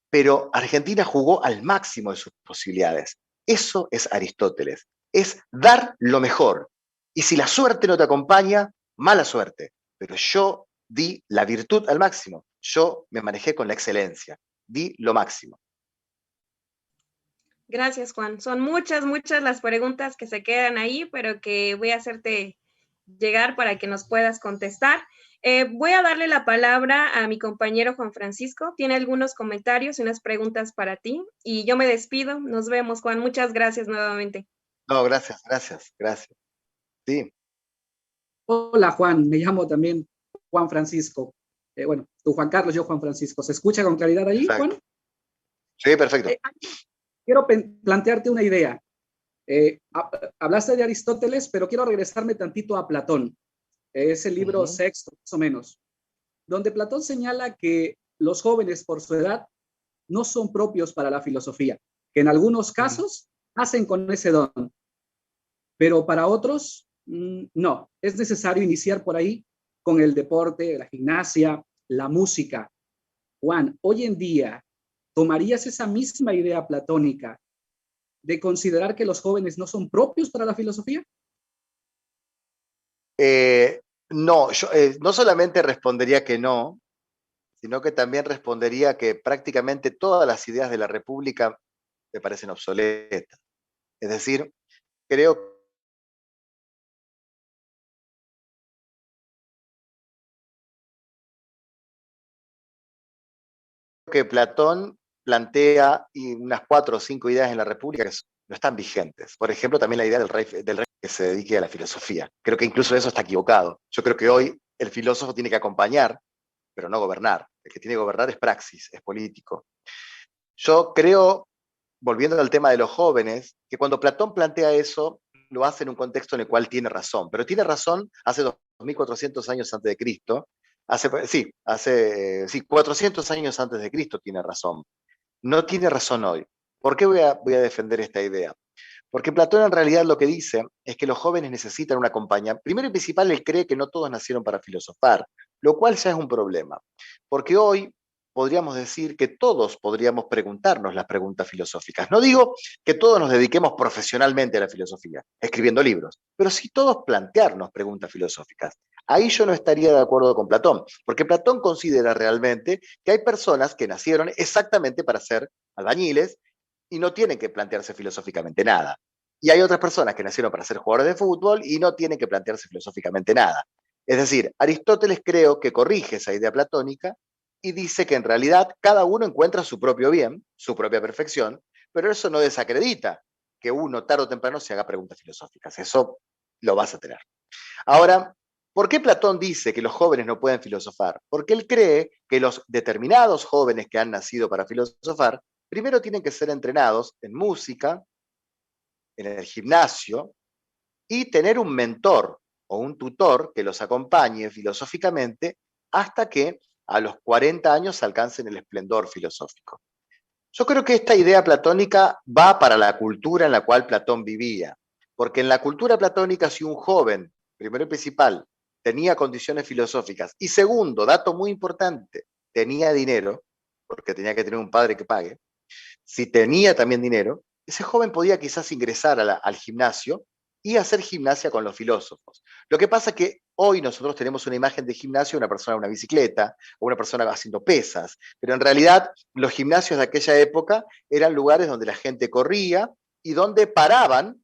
pero Argentina jugó al máximo de sus posibilidades. Eso es Aristóteles, es dar lo mejor. Y si la suerte no te acompaña, mala suerte. Pero yo di la virtud al máximo, yo me manejé con la excelencia, di lo máximo. Gracias, Juan. Son muchas, muchas las preguntas que se quedan ahí, pero que voy a hacerte llegar para que nos puedas contestar. Voy a darle la palabra a mi compañero Juan Francisco. Tiene algunos comentarios y unas preguntas para ti. Y yo me despido. Nos vemos, Juan. Muchas gracias nuevamente. No, gracias, gracias, gracias. Sí. Hola Juan, me llamo también Juan Francisco. Bueno, tú Juan Carlos, yo Juan Francisco. ¿Se escucha con claridad ahí, Exacto. Juan? Sí, perfecto. Quiero plantearte una idea. Hablaste de Aristóteles, pero quiero regresarme tantito a Platón. Es el libro sexto, más o menos, donde Platón señala que los jóvenes por su edad no son propios para la filosofía, que en algunos casos nacen con ese don, pero para otros no. Es necesario iniciar por ahí con el deporte, la gimnasia, la música. Juan, hoy en día, ¿tomarías esa misma idea platónica de considerar que los jóvenes no son propios para la filosofía? No, yo no solamente respondería que no, sino que también respondería que prácticamente todas las ideas de la República me parecen obsoletas. Es decir, creo que Platón plantea unas 4 o 5 ideas en la República que no están vigentes. Por ejemplo, también la idea del rey que se dedique a la filosofía. Creo que incluso eso está equivocado. Yo creo que hoy el filósofo tiene que acompañar, pero no gobernar. El que tiene que gobernar es praxis, es político. Yo creo, volviendo al tema de los jóvenes, que cuando Platón plantea eso, lo hace en un contexto en el cual tiene razón, pero tiene razón hace 2400 años antes de Cristo, hace 400 años antes de Cristo tiene razón. No tiene razón hoy. ¿Por qué voy a defender esta idea? Porque Platón en realidad lo que dice es que los jóvenes necesitan una compañía. Primero y principal, él cree que no todos nacieron para filosofar, lo cual ya es un problema. Porque hoy podríamos decir que todos podríamos preguntarnos las preguntas filosóficas. No digo que todos nos dediquemos profesionalmente a la filosofía, escribiendo libros, pero sí todos plantearnos preguntas filosóficas. Ahí yo no estaría de acuerdo con Platón, porque Platón considera realmente que hay personas que nacieron exactamente para ser albañiles y no tienen que plantearse filosóficamente nada. Y hay otras personas que nacieron para ser jugadores de fútbol y no tienen que plantearse filosóficamente nada. Es decir, Aristóteles creo que corrige esa idea platónica y dice que en realidad cada uno encuentra su propio bien, su propia perfección, pero eso no desacredita que uno tarde o temprano se haga preguntas filosóficas. Eso lo vas a tener. Ahora, ¿por qué Platón dice que los jóvenes no pueden filosofar? Porque él cree que los determinados jóvenes que han nacido para filosofar, primero tienen que ser entrenados en música, en el gimnasio, y tener un mentor o un tutor que los acompañe filosóficamente hasta que a los 40 años alcancen el esplendor filosófico. Yo creo que esta idea platónica va para la cultura en la cual Platón vivía, porque en la cultura platónica si un joven, primero y principal, tenía condiciones filosóficas y segundo, dato muy importante, tenía dinero, porque tenía que tener un padre que pague, si tenía también dinero, ese joven podía quizás ingresar al gimnasio y hacer gimnasia con los filósofos. Lo que pasa es que hoy nosotros tenemos una imagen de gimnasio, una persona en una bicicleta o una persona haciendo pesas, pero en realidad los gimnasios de aquella época eran lugares donde la gente corría y donde paraban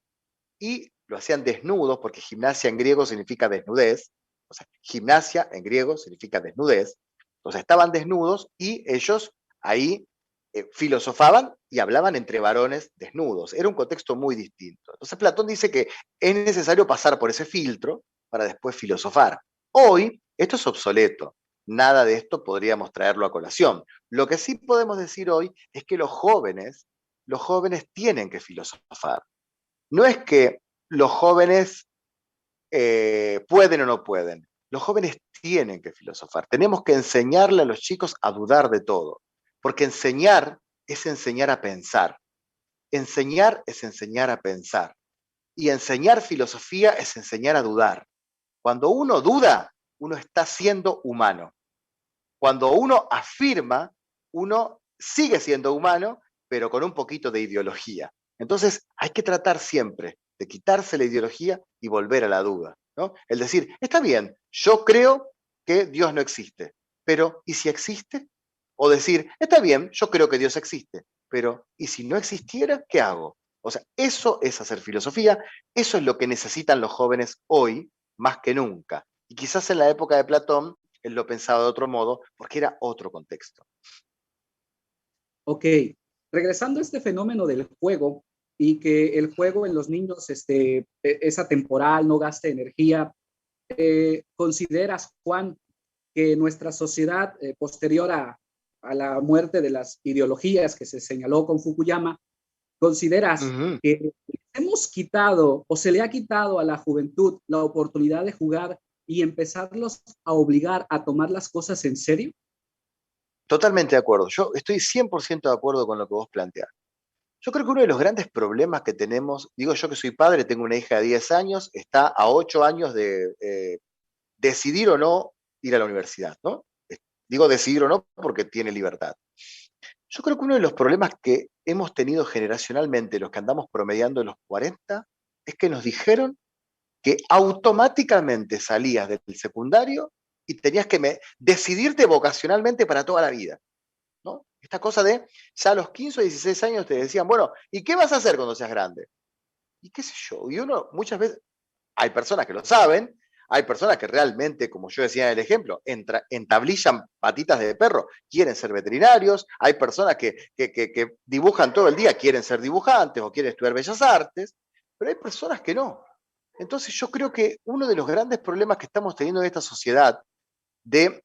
y lo hacían desnudos, porque gimnasia en griego significa desnudez, o sea, gimnasia en griego significa desnudez, entonces estaban desnudos y ellos ahí filosofaban y hablaban entre varones desnudos. Era un contexto muy distinto. Entonces Platón dice que es necesario pasar por ese filtro para después filosofar. Hoy esto es obsoleto. Nada de esto podríamos traerlo a colación. Lo que sí podemos decir hoy es que los jóvenes tienen que filosofar. No es que los jóvenes pueden o no pueden. Los jóvenes tienen que filosofar. Tenemos que enseñarle a los chicos a dudar de todo. Porque enseñar es enseñar a pensar. Enseñar es enseñar a pensar. Y enseñar filosofía es enseñar a dudar. Cuando uno duda, uno está siendo humano. Cuando uno afirma, uno sigue siendo humano, pero con un poquito de ideología. Entonces hay que tratar siempre de quitarse la ideología y volver a la duda, ¿no? El decir, está bien, yo creo que Dios no existe, pero ¿y si existe? O decir, está bien, yo creo que Dios existe, pero ¿y si no existiera, qué hago? O sea, eso es hacer filosofía, eso es lo que necesitan los jóvenes hoy más que nunca. Y quizás en la época de Platón él lo pensaba de otro modo porque era otro contexto. Ok, regresando a este fenómeno del juego y que el juego en los niños es atemporal, no gasta energía, ¿consideras, Juan, que nuestra sociedad posterior a la muerte de las ideologías que se señaló con Fukuyama, consideras que hemos quitado o se le ha quitado a la juventud la oportunidad de jugar y empezarlos a obligar a tomar las cosas en serio? Totalmente de acuerdo. Yo estoy 100% de acuerdo con lo que vos planteás. Yo creo que uno de los grandes problemas que tenemos, digo yo que soy padre, tengo una hija de 10 años, está a 8 años de decidir o no ir a la universidad, ¿no? Digo decidir o no porque tiene libertad. Yo creo que uno de los problemas que hemos tenido generacionalmente, los que andamos promediando en los 40, es que nos dijeron que automáticamente salías del secundario y tenías que decidirte vocacionalmente para toda la vida, ¿no? Esta cosa de, ya a los 15 o 16 años te decían, bueno, ¿y qué vas a hacer cuando seas grande? Y qué sé yo, y uno muchas veces, hay personas que lo saben, hay personas que realmente, como yo decía en el ejemplo, entablillan patitas de perro, quieren ser veterinarios, hay personas que dibujan todo el día, quieren ser dibujantes o quieren estudiar bellas artes, pero hay personas que no. Entonces yo creo que uno de los grandes problemas que estamos teniendo en esta sociedad de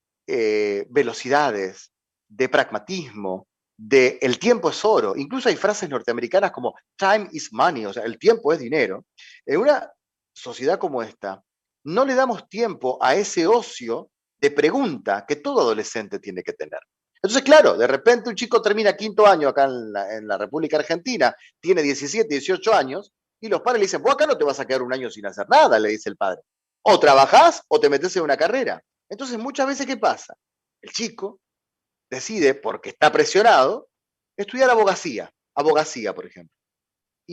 velocidades, de pragmatismo, de el tiempo es oro, incluso hay frases norteamericanas como time is money, o sea, el tiempo es dinero. En una sociedad como esta, no le damos tiempo a ese ocio de pregunta que todo adolescente tiene que tener. Entonces, claro, de repente un chico termina quinto año acá en la República Argentina, tiene 17, 18 años, y los padres le dicen, vos acá no te vas a quedar un año sin hacer nada, le dice el padre. O trabajás o te metes en una carrera. Entonces, muchas veces, ¿qué pasa? El chico decide, porque está presionado, estudiar abogacía, por ejemplo.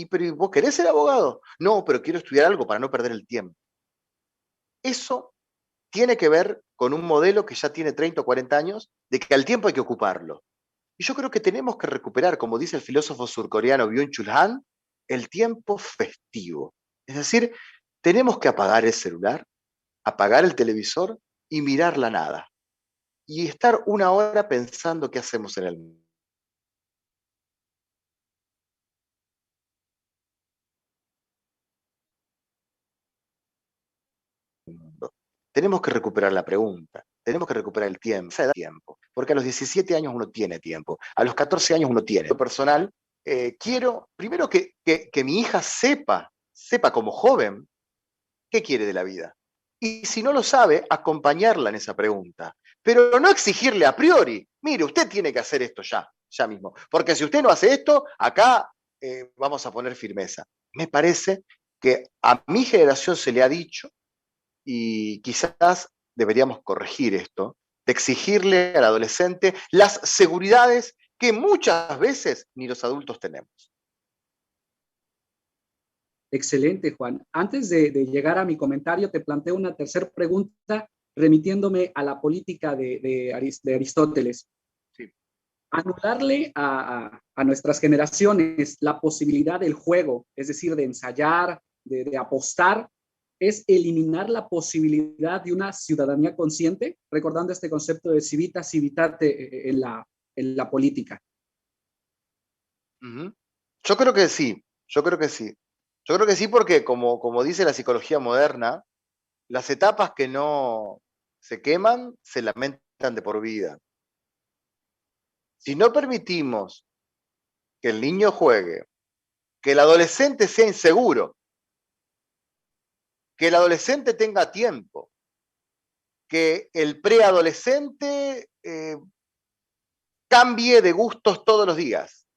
Pero vos querés ser abogado? No, pero quiero estudiar algo para no perder el tiempo. Eso tiene que ver con un modelo que ya tiene 30 o 40 años, de que al tiempo hay que ocuparlo. Y yo creo que tenemos que recuperar, como dice el filósofo surcoreano Byung-Chul Han, el tiempo festivo. Es decir, tenemos que apagar el celular, apagar el televisor y mirar la nada. Y estar una hora pensando qué hacemos en el mundo. Tenemos que recuperar la pregunta, tenemos que recuperar el tiempo, porque a los 17 años uno tiene tiempo, a los 14 años uno tiene. Lo personal, quiero primero que mi hija sepa como joven qué quiere de la vida. Y si no lo sabe, acompañarla en esa pregunta, pero no exigirle a priori, mire, usted tiene que hacer esto ya mismo, porque si usted no hace esto, acá vamos a poner firmeza. Me parece que a mi generación se le ha dicho, y quizás deberíamos corregir esto, de exigirle al adolescente las seguridades que muchas veces ni los adultos tenemos. Excelente, Juan. Antes de llegar a mi comentario, te planteo una tercera pregunta remitiéndome a la política de Aristóteles. Sí. Anularle a nuestras generaciones la posibilidad del juego, es decir, de ensayar, de apostar, es eliminar la posibilidad de una ciudadanía consciente, recordando este concepto de civitas civitate en la política. Yo creo que sí, yo creo que sí. Yo creo que sí porque, como dice la psicología moderna, las etapas que no se queman se lamentan de por vida. Si no permitimos que el niño juegue, que el adolescente sea inseguro, que el adolescente tenga tiempo, que el preadolescente cambie de gustos todos los días,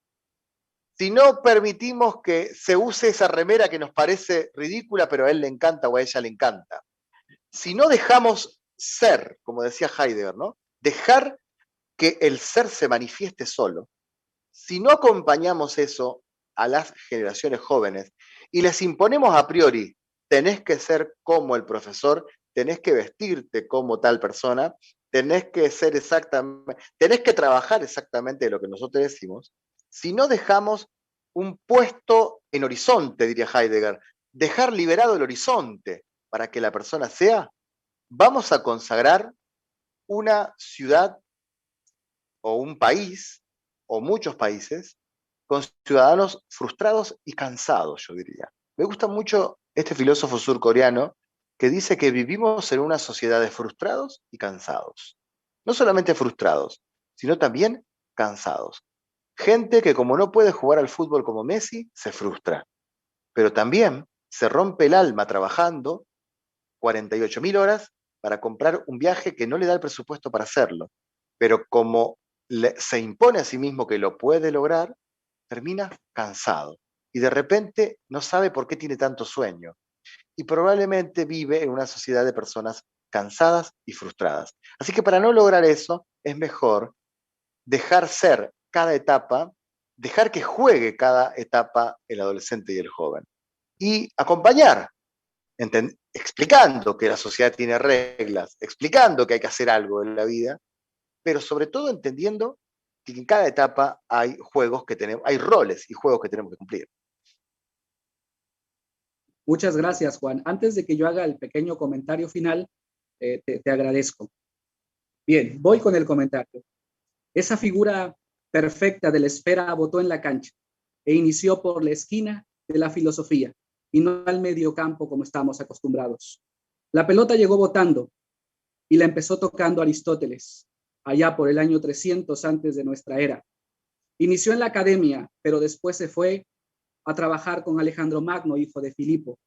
si no permitimos que se use esa remera que nos parece ridícula, pero a él le encanta o a ella le encanta, si no dejamos ser, como decía Heidegger, ¿no? Dejar que el ser se manifieste solo, si no acompañamos eso a las generaciones jóvenes y les imponemos a priori, tenés que ser como el profesor, tenés que vestirte como tal persona, tenés que ser exactamente, tenés que trabajar exactamente de lo que nosotros decimos, si no dejamos un puesto en horizonte, diría Heidegger, dejar liberado el horizonte para que la persona sea, vamos a consagrar una ciudad o un país, o muchos países, con ciudadanos frustrados y cansados, yo diría. Me gusta mucho este filósofo surcoreano que dice que vivimos en una sociedad de frustrados y cansados. No solamente frustrados, sino también cansados. Gente que como no puede jugar al fútbol como Messi, se frustra. Pero también se rompe el alma trabajando 48.000 horas para comprar un viaje que no le da el presupuesto para hacerlo. Pero como se impone a sí mismo que lo puede lograr, termina cansado. Y de repente no sabe por qué tiene tanto sueño. Y probablemente vive en una sociedad de personas cansadas y frustradas. Así que para no lograr eso, es mejor dejar ser cada etapa, dejar que juegue cada etapa el adolescente y el joven. Y acompañar, explicando que la sociedad tiene reglas, explicando que hay que hacer algo en la vida, pero sobre todo entendiendo que en cada etapa hay juegos que tenemos, hay roles y juegos que tenemos que cumplir. Muchas gracias, Juan. Antes de que yo haga el pequeño comentario final, te agradezco. Bien, voy con el comentario. Esa figura perfecta de la esfera botó en la cancha e inició por la esquina de la filosofía y no al medio campo como estamos acostumbrados. La pelota llegó botando y la empezó tocando Aristóteles, allá por el año 300 antes de nuestra era. Inició en la academia, pero después se fue a trabajar con Alejandro Magno, hijo de Filipo.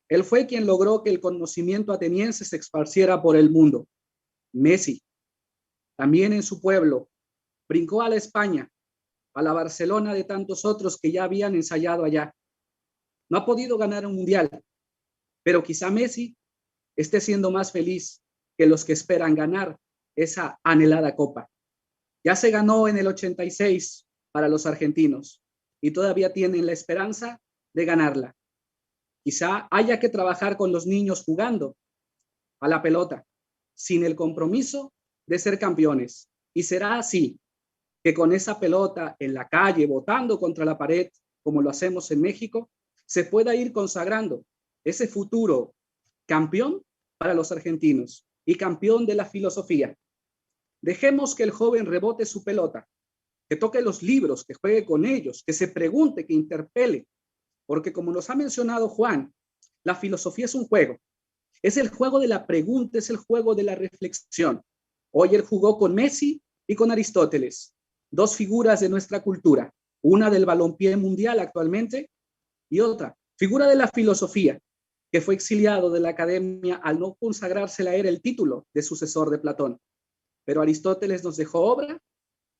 Él fue quien logró que el conocimiento ateniense se esparciera por el mundo. Messi, también en su pueblo, brincó a la España, a la Barcelona de tantos otros que ya habían ensayado allá. No ha podido ganar un mundial, pero quizá Messi esté siendo más feliz que los que esperan ganar esa anhelada copa. Ya se ganó en el 86 para los argentinos y todavía tienen la esperanza de ganarla. Quizá haya que trabajar con los niños jugando a la pelota, sin el compromiso de ser campeones. Y será así, que con esa pelota en la calle, botando contra la pared, como lo hacemos en México, se pueda ir consagrando ese futuro campeón para los argentinos y campeón de la filosofía. Dejemos que el joven rebote su pelota, que toque los libros, que juegue con ellos, que se pregunte, que interpele, porque como nos ha mencionado Juan, la filosofía es un juego. Es el juego de la pregunta, es el juego de la reflexión. Hoy él jugó con Messi y con Aristóteles, dos figuras de nuestra cultura, una del balompié mundial actualmente y otra, figura de la filosofía, que fue exiliado de la academia al no consagrársela era el título de sucesor de Platón. Pero Aristóteles nos dejó obra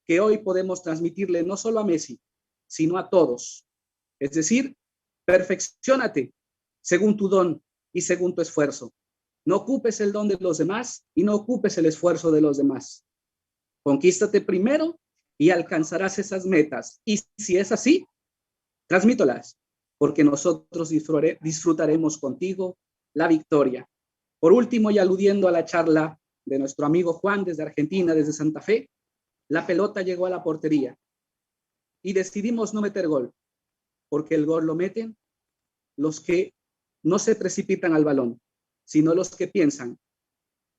que hoy podemos transmitirle no solo a Messi, sino a todos. Es decir, perfecciónate según tu don y según tu esfuerzo. No ocupes el don de los demás y no ocupes el esfuerzo de los demás. Conquístate primero y alcanzarás esas metas. Y si es así, transmítolas, porque nosotros disfrutaremos contigo la victoria. Por último, y aludiendo a la charla de nuestro amigo Juan desde Argentina, desde Santa Fe, la pelota llegó a la portería y decidimos no meter gol, porque el gol lo meten los que no se precipitan al balón, sino los que piensan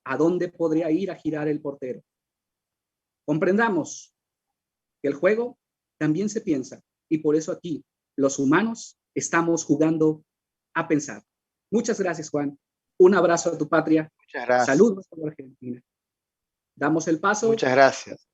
a dónde podría ir a girar el portero. Comprendamos que el juego también se piensa y por eso aquí los humanos estamos jugando a pensar. Muchas gracias, Juan. Un abrazo a tu patria. Muchas gracias. Saludos a Argentina. Damos el paso. Muchas gracias.